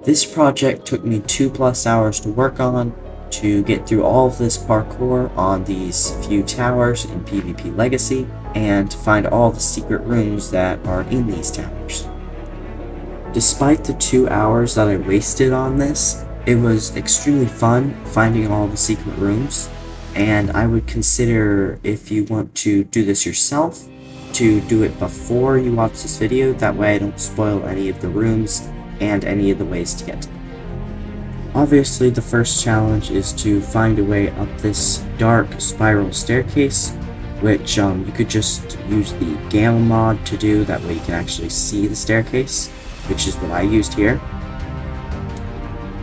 This project took me 2+ hours to work on to get through all of this parkour on these few towers in PvP Legacy and to find all the secret rooms that are in these towers. Despite the 2 hours that I wasted on this, it was extremely fun finding all the secret rooms, and I would consider, if you want to do this yourself, to do it before you watch this video. That way I don't spoil any of the rooms and any of the ways to get to them. Obviously, the first challenge is to find a way up this dark spiral staircase, which you could just use the gamma mod to do. That way you can actually see the staircase, which is what I used here.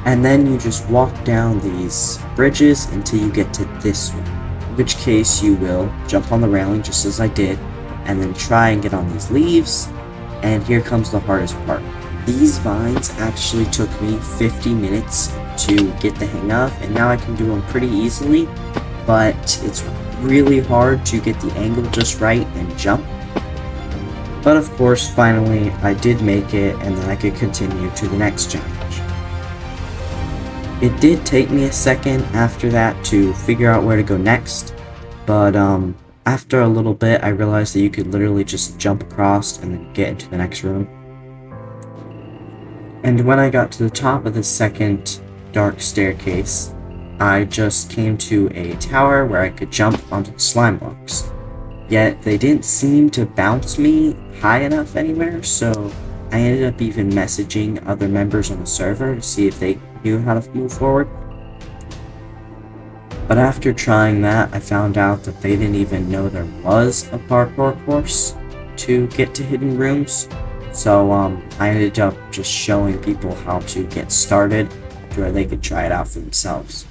And then you just walk down these bridges until you get to this one, in which case you will jump on the railing just as I did, and then try and get on these leaves. And here comes the hardest part. These vines actually took me 50 minutes to get the hang of, and now I can do them pretty easily, but it's really hard to get the angle just right and jump. But of course, finally, I did make it, and then I could continue to the next challenge. It did take me a second after that to figure out where to go next, but after a little bit, I realized that you could literally just jump across and then get into the next room. And when I got to the top of the second dark staircase, I just came to a tower where I could jump onto the slime blocks. Yet they didn't seem to bounce me high enough anywhere, so I ended up even messaging other members on the server to see if they knew how to move forward. But after trying that, I found out that they didn't even know there was a parkour course to get to hidden rooms. So I ended up just showing people how to get started to where they could try it out for themselves.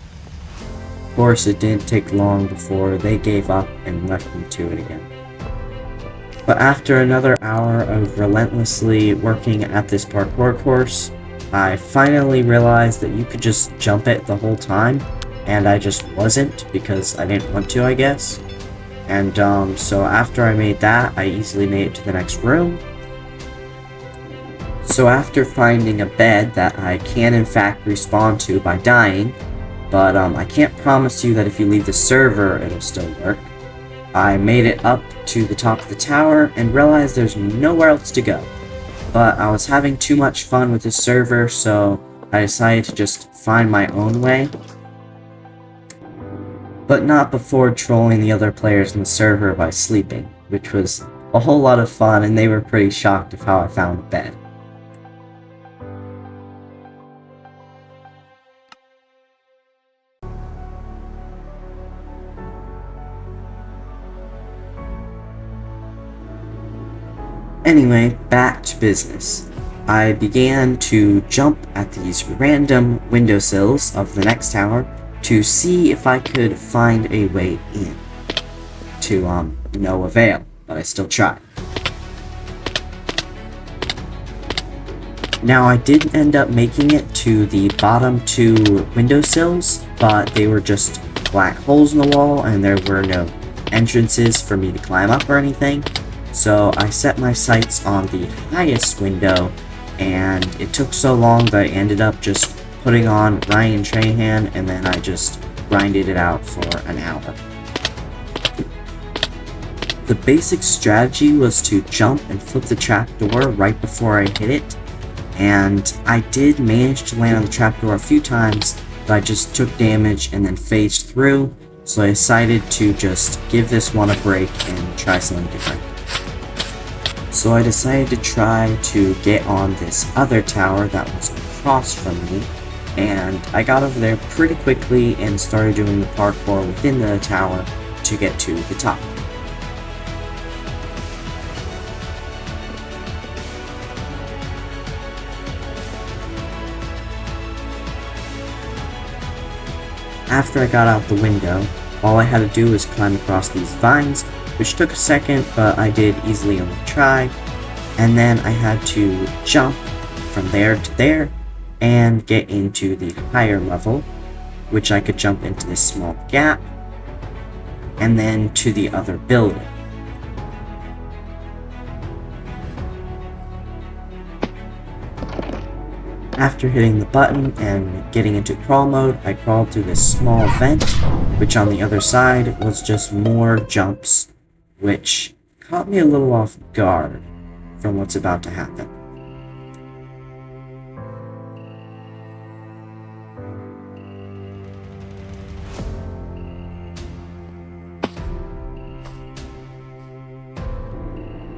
Of course, it didn't take long before they gave up and left me to it again. But after another hour of relentlessly working at this parkour course, I finally realized that you could just jump it the whole time, and I just wasn't because I didn't want to, I guess. And so after I made that, I easily made it to the next room. So after finding a bed that I can in fact respawn to by dying, but I can't promise you that if you leave the server it'll still work, I made it up to the top of the tower and realized there's nowhere else to go. But I was having too much fun with this server, so I decided to just find my own way. But not before trolling the other players in the server by sleeping, which was a whole lot of fun, and they were pretty shocked of how I found a bed. Anyway, back to business. I began to jump at these random windowsills of the next tower to see if I could find a way in. To no avail, but I still tried. Now I did end up making it to the bottom 2 windowsills, but they were just black holes in the wall and there were no entrances for me to climb up or anything. So I set my sights on the highest window, and it took so long that I ended up just putting on Ryan Trahan, and then I just grinded it out for an hour. The basic strategy was to jump and flip the trapdoor right before I hit it, and I did manage to land on the trapdoor a few times, but I just took damage and then phased through, so I decided to just give this one a break and try something different. So I decided to try to get on this other tower that was across from me, and I got over there pretty quickly and started doing the parkour within the tower to get to the top. After I got out the window, all I had to do was climb across these vines, which took a second, but I did easily on the try, and then I had to jump from there to there and get into the higher level, which I could jump into this small gap, and then to the other building. After hitting the button and getting into crawl mode, I crawled through this small vent, which on the other side was just more jumps, which caught me a little off guard from what's about to happen.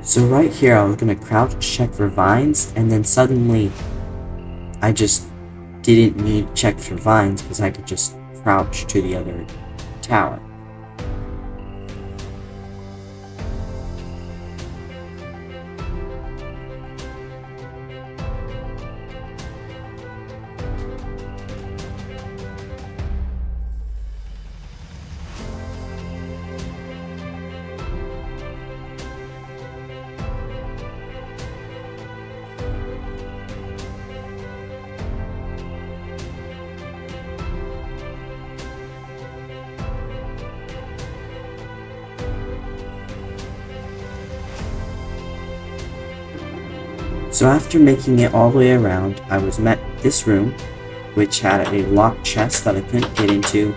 So right here, I was going to crouch to check for vines, and then suddenly I just didn't need to check for vines because I could just crouch to the other tower. So after making it all the way around, I was met with this room, which had a locked chest that I couldn't get into,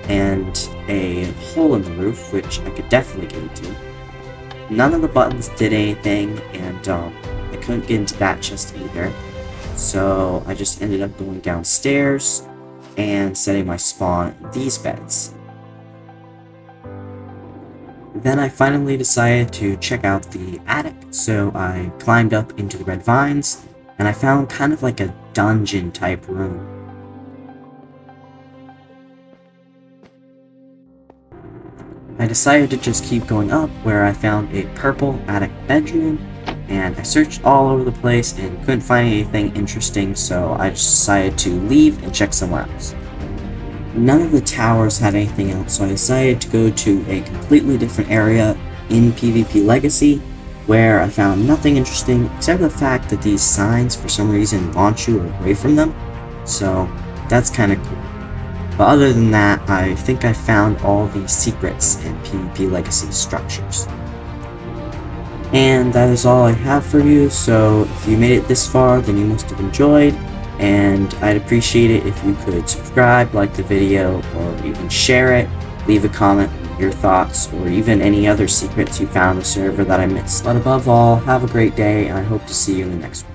and a hole in the roof, which I could definitely get into. None of the buttons did anything, and I couldn't get into that chest either. So I just ended up going downstairs and setting my spawn in these beds. Then I finally decided to check out the attic, so I climbed up into the red vines, and I found kind of like a dungeon type room. I decided to just keep going up, where I found a purple attic bedroom, and I searched all over the place and couldn't find anything interesting, so I just decided to leave and check somewhere else. None of the towers had anything else, so I decided to go to a completely different area in PvP Legacy, where I found nothing interesting except the fact that these signs for some reason launch you away from them, so that's kinda cool. But other than that, I think I found all the secrets in PvP Legacy structures. And that is all I have for you, so if you made it this far, then you must have enjoyed. And I'd appreciate it if you could subscribe, like the video, or even share it, leave a comment with your thoughts, or even any other secrets you found in the server that I missed. But above all, have a great day, and I hope to see you in the next one.